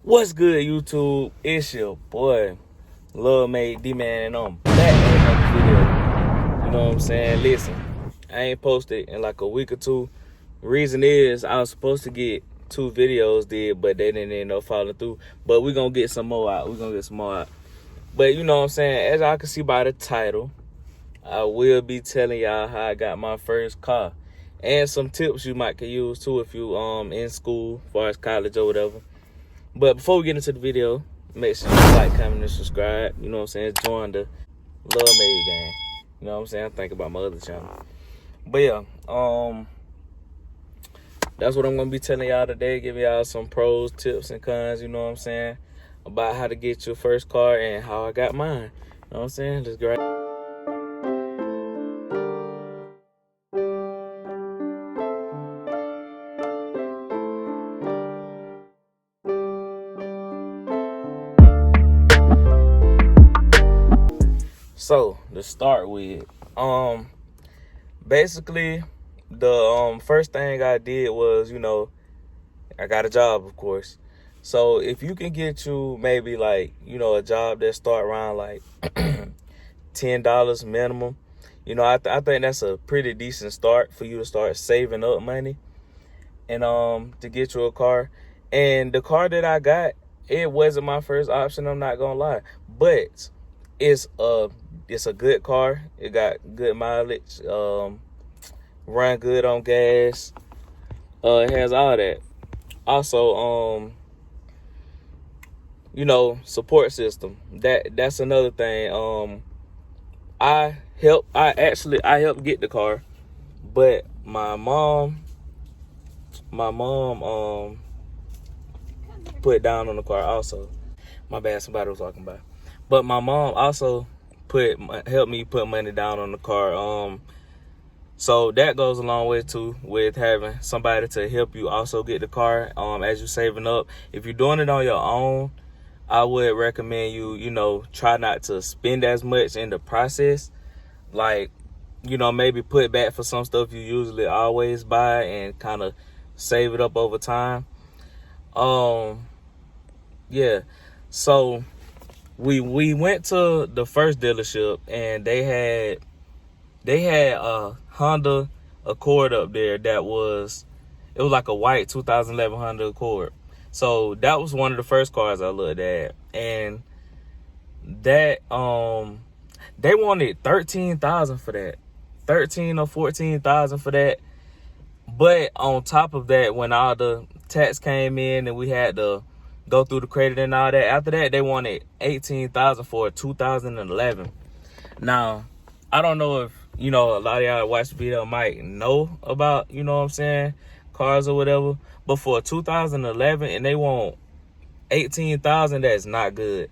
What's good, YouTube? It's your boy, Love Made D-Man, and I'm back with another video. You know what I'm saying? Listen, I ain't posted in like a week or two. Reason is I was supposed to get 2 videos did, but they didn't end up falling through. But we're going to get some more out. But you know what I'm saying? As y'all can see by the title, I will be telling y'all how I got my first car. And some tips you might could use too if you in school, as far as college or whatever. But before we get into the video, make sure you like, comment, and subscribe. You know what I'm saying? Join the Love Made gang. You know what I'm saying? I'm thinking about my other channel. But yeah, that's what I'm gonna be telling y'all today. Giving y'all some pros, tips, and cons. You know what I'm saying? About how to get your first car and how I got mine. You know what I'm saying? Let's go. So to start with, basically the first thing I did was, I got a job, of course. So if you can get you maybe like, a job that start around like $10 minimum, I think that's a pretty decent start for you to start saving up money and to get you a car. And the car that I got, it wasn't my first option, I'm not gonna lie, but it's a good car. It got good mileage, run good on gas, it has all that. Also, support system. That's another thing. I helped get the car, but my mom put down on the car also. My bad, somebody was walking by. But my mom also helped me put money down on the car. So that goes a long way too, with having somebody to help you also get the car as you're saving up. If you're doing it on your own, I would recommend you, try not to spend as much in the process. Like, maybe put back for some stuff you usually always buy and kind of save it up over time. Yeah. So we went to the first dealership and they had a Honda Accord up there it was like a white 2011 Honda Accord. So that was one of the first cars I looked at, and that they wanted $13,000 for that, 13 or 14,000 for that. But on top of that, when all the tax came in and we had to go through the credit and all that, after that they wanted $18,000 for a 2011. Now, I don't know if a lot of y'all that watch the video might know about, cars or whatever, but for a 2011 and they want $18,000, that's not good.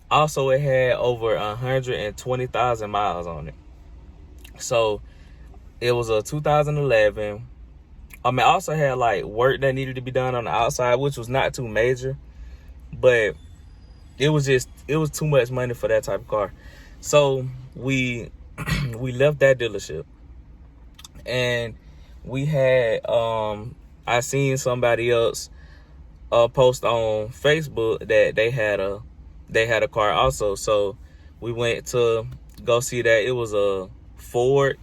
Also, it had over 120,000 miles on it. So it was a 2011. I also had like work that needed to be done on the outside, which was not too major, but it was too much money for that type of car. So we left that dealership, and we had I seen somebody else post on Facebook that they had a car also. So we went to go see that. It was a Ford.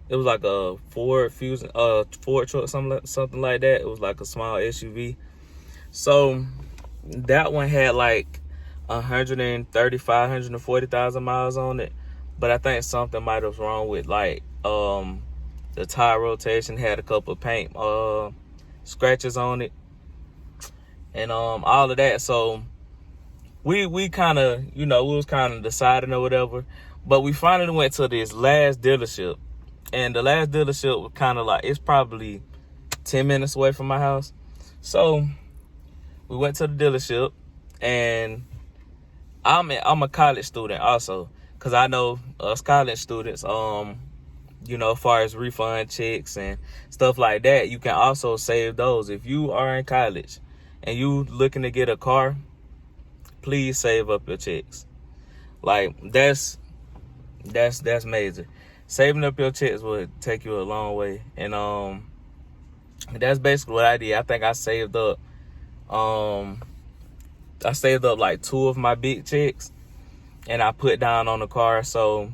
It was like a Ford Fusion, Ford truck, something like that. It was like a small SUV. So that one had like 135, 140,000 miles on it. But I think something might have wrong with like the tire rotation, had a couple of paint scratches on it, and all of that. So we kind of, we was kind of deciding or whatever. But we finally went to this last dealership, and the last dealership was kind of like, it's probably 10 minutes away from my house. So we went to the dealership, and I'm a college student also, because I know us college students, as far as refund checks and stuff like that, you can also save those. If you are in college and you looking to get a car, please save up your checks. Like, that's major. Saving up your checks will take you a long way. And that's basically what I did. I think I saved up I saved up like 2 of my big checks and I put down on the car. So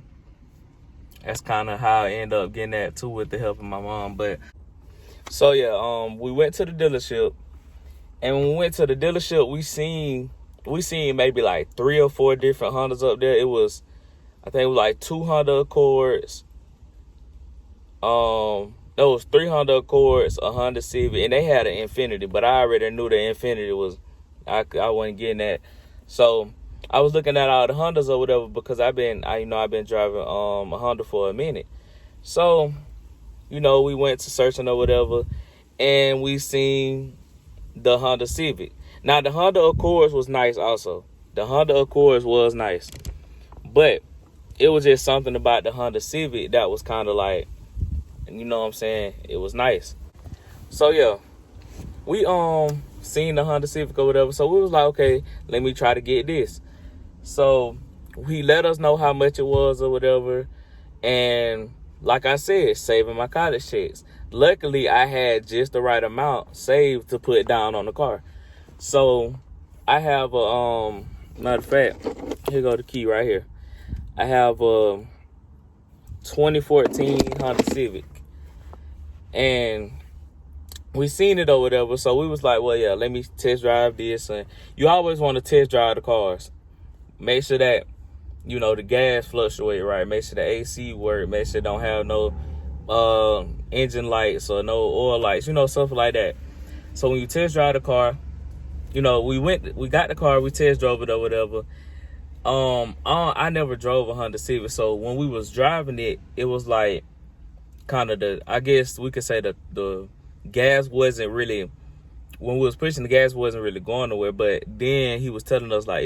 that's kind of how I ended up getting that too, with the help of my mom. But so yeah, we went to the dealership, and when we went to the dealership, we seen maybe like 3 or 4 different Hondas up there. I think it was like 2 Honda Accords. There was 3 Honda Accords, a Honda Civic, and they had an Infiniti, but I already knew the Infiniti was, I wasn't getting that. So I was looking at all the Hondas or whatever, because I've been driving a Honda for a minute. So, we went to searching or whatever, and we seen the Honda Civic. Now, the Honda Accords was nice also. The Honda Accords was nice. But it was just something about the Honda Civic that was kind of like, you know what I'm saying? It was nice. So, yeah. We seen the Honda Civic or whatever. So, we was like, okay, let me try to get this. So, he let us know how much it was or whatever. And like I said, saving my college checks. Luckily, I had just the right amount saved to put down on the car. So, I have a, matter of fact, here go the key right here. I have a 2014 Honda Civic. And we seen it or whatever. So, we was like, well, yeah, let me test drive this. And you always want to test drive the cars. Make sure that, the gas fluctuate right. Make sure the AC work. Make sure it don't have no engine lights or no oil lights, stuff like that. So when you test drive the car, we got the car, we test drove it or whatever. I never drove a Honda Civic, so when we was driving it, it was like kind of I guess we could say the gas wasn't really, when we was pushing, the gas wasn't really going nowhere. But then he was telling us like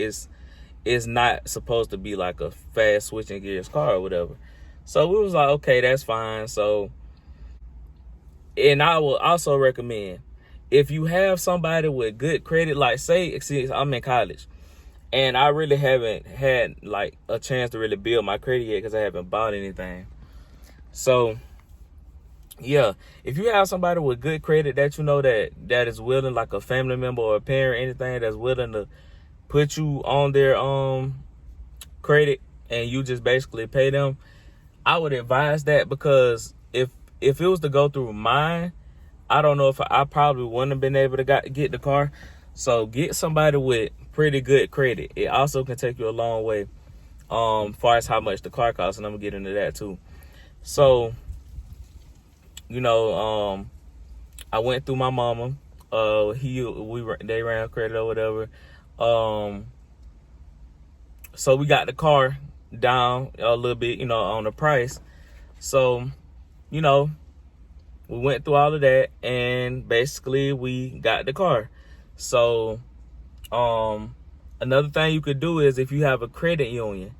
it's not supposed to be like a fast switching gears car or whatever. So we was like, okay, that's fine. So, and I will also recommend, if you have somebody with good credit, like say I'm in college and I really haven't had like a chance to really build my credit yet because I haven't bought anything. So yeah, if you have somebody with good credit that is willing, like a family member or a parent, anything that's willing to put you on their credit and you just basically pay them, I would advise that, because if it was to go through mine, I don't know if I probably wouldn't have been able to get the car. So get somebody with pretty good credit. It also can take you a long way far as how much the car costs, and I'm gonna get into that too. So I went through my mama. They ran credit or whatever. So we got the car down a little bit, on the price. So, we went through all of that, and basically we got the car. So, another thing you could do is, if you have a credit union,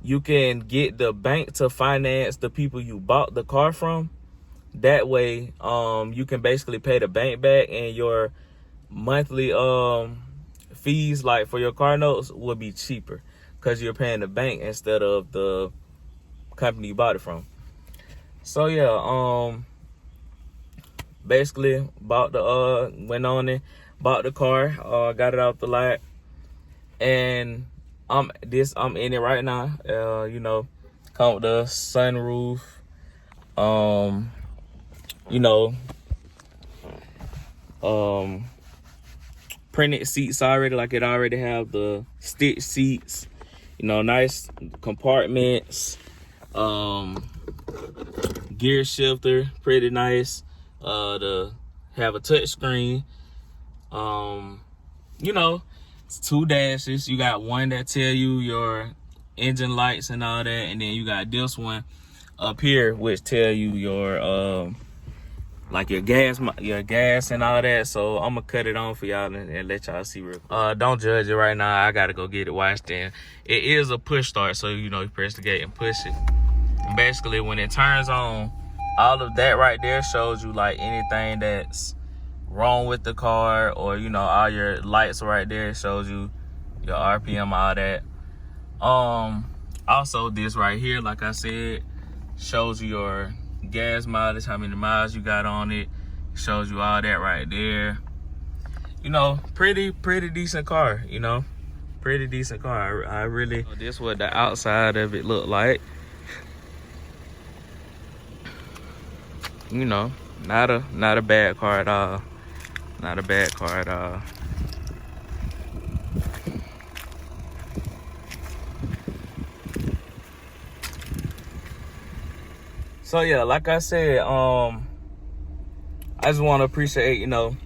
you can get the bank to finance the people you bought the car from. That way, you can basically pay the bank back, and your monthly fees, like for your car notes, will be cheaper because you're paying the bank instead of the company you bought it from. So yeah, basically bought bought the car, got it out the lot, and I'm in it right now. Come with the sunroof, printed seats already, like it already have the stitch seats, nice compartments, gear shifter, pretty nice, to have a touch screen, it's 2 dashes. You got one that tell you your engine lights and all that, and then you got this one up here which tell you your like your gas and all that. So I'm gonna cut it on for y'all and let y'all see real quick. Don't judge it right now. I gotta go get it washed in. It is a push start, so you press the gate and push it. And basically when it turns on, all of that right there shows you like anything that's wrong with the car, or all your lights right there. It shows you your RPM, all that. Also this right here, like I said, shows you your gas mileage, how many miles you got on it. Shows you all that right there. you know, pretty decent car, you know. Pretty decent car. I really, this what the outside of it looked like. You know, not a bad car at all. Not a bad car at all. So yeah, like I said, I just want to appreciate, you know,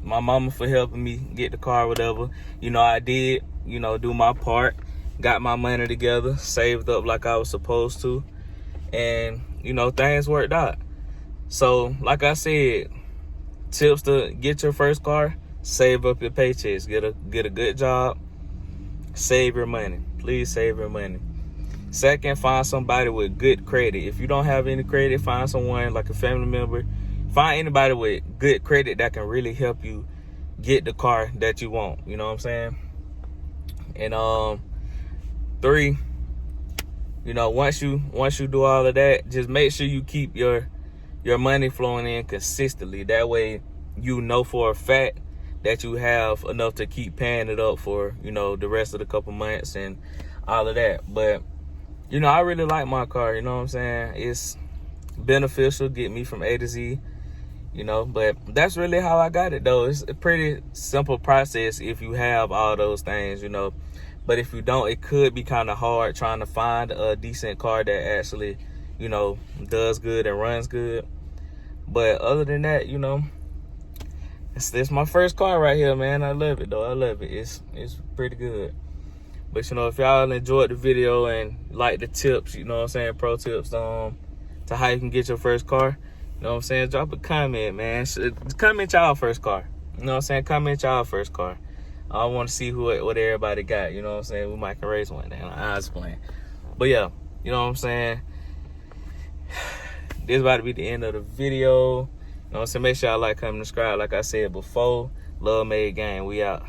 my mama for helping me get the car, whatever. You know, I did, you know, do my part, got my money together, saved up like I was supposed to, and you know, things worked out. So like I said, tips to get your first car: save up your paychecks, get a good job, save your money. Please save your money. Second, find somebody with good credit. If you don't have any credit, find someone like a family member. Find anybody with good credit that can really help you get the car that you want. You know what I'm saying? And 3, you know, once you do all of that, just make sure you keep your money flowing in consistently. That way, you know for a fact that you have enough to keep paying it up for, you know, the rest of the couple months and all of that. But you know, I really like my car, you know what I'm saying? It's beneficial, get me from A to Z, you know, but that's really how I got it though. It's a pretty simple process if you have all those things, you know. But if you don't, it could be kind of hard trying to find a decent car that actually, you know, does good and runs good. But other than that, you know, it's my first car right here, man. I love it though. I love it. It's pretty good. But you know, if y'all enjoyed the video and like the tips, you know what I'm saying, pro tips to how you can get your first car, you know what I'm saying, drop a comment, man. Comment y'all first car. You know what I'm saying? Comment y'all first car. I want to see what everybody got, you know what I'm saying? We might can raise one down. I was playing. But yeah, you know what I'm saying? This is about to be the end of the video. You know what I'm saying? Make sure y'all like, comment, subscribe. Like I said before, Love Made Gang. We out.